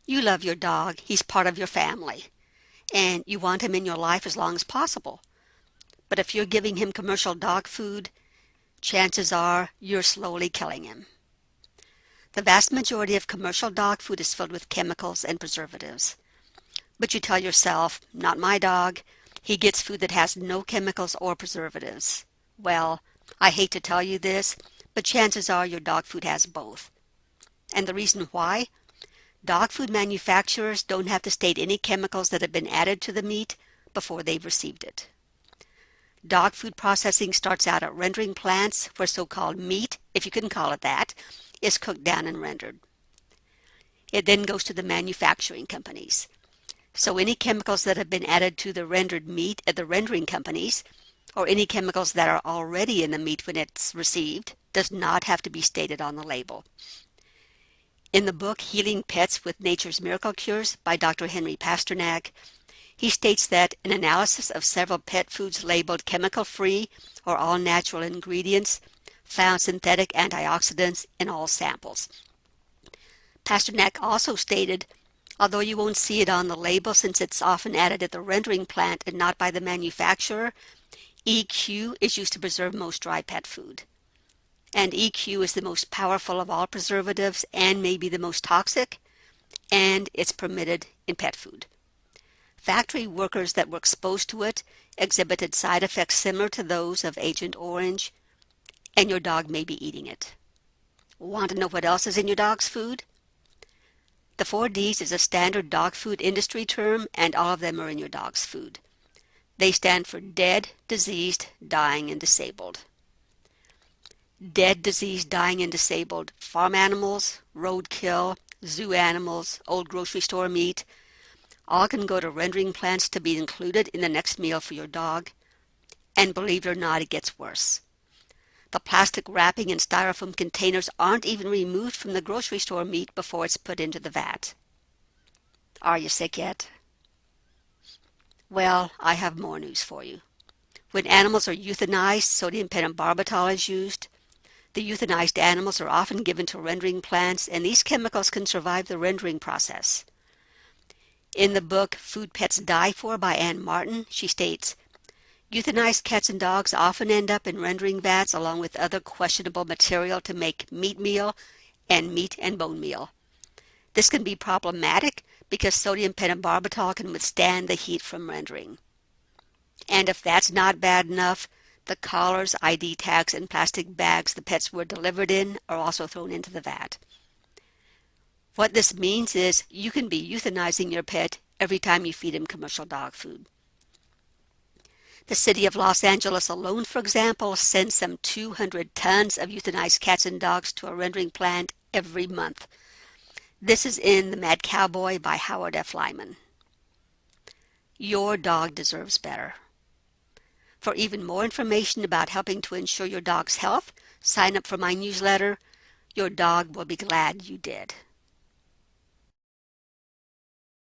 You love your dog, he's part of your family, and you want him in your life as long as possible. But if you're giving him commercial dog food, chances are you're slowly killing him. The vast majority of commercial dog food is filled with chemicals and preservatives. But you tell yourself, not my dog. He gets food that has no chemicals or preservatives. Well, I hate to tell you this, but chances are your dog food has both. And the reason why? Dog food manufacturers don't have to state any chemicals that have been added to the meat before they've received it. Dog food processing starts out at rendering plants where so-called meat, if you can call it that, is cooked down and rendered. It then goes to the manufacturing companies. So any chemicals that have been added to the rendered meat at the rendering companies, or any chemicals that are already in the meat when it's received, does not have to be stated on the label. In the book Healing Pets with Nature's Miracle Cures by Dr. Henry Pasternak, he states that an analysis of several pet foods labeled chemical-free or all-natural ingredients found synthetic antioxidants in all samples. Pasternak also stated, although you won't see it on the label since it's often added at the rendering plant and not by the manufacturer, EQ is used to preserve most dry pet food. And EQ is the most powerful of all preservatives and may be the most toxic, and it's permitted in pet food. Factory workers that were exposed to it exhibited side effects similar to those of Agent Orange, and your dog may be eating it. Want to know what else is in your dog's food? The 4Ds is a standard dog food industry term, and all of them are in your dog's food. They stand for dead, diseased, dying, and disabled. Dead, diseased, dying, and disabled farm animals, roadkill, zoo animals, old grocery store meat, all can go to rendering plants to be included in the next meal for your dog. And believe it or not, it gets worse. The plastic wrapping and styrofoam containers aren't even removed from the grocery store meat before it's put into the vat. Are you sick yet? Well, I have more news for you. When animals are euthanized, sodium pentobarbital is used. The euthanized animals are often given to rendering plants, and these chemicals can survive the rendering process. In the book Food Pets Die For by Anne Martin, she states, euthanized cats and dogs often end up in rendering vats along with other questionable material to make meat meal and meat and bone meal. This can be problematic because sodium pentobarbital can withstand the heat from rendering. And if that's not bad enough, the collars, ID tags, and plastic bags the pets were delivered in are also thrown into the vat. What this means is you can be euthanizing your pet every time you feed him commercial dog food. The city of Los Angeles alone, for example, sends some 200 tons of euthanized cats and dogs to a rendering plant every month. This is in The Mad Cowboy by Howard F. Lyman. Your dog deserves better. For even more information about helping to ensure your dog's health, sign up for my newsletter. Your dog will be glad you did.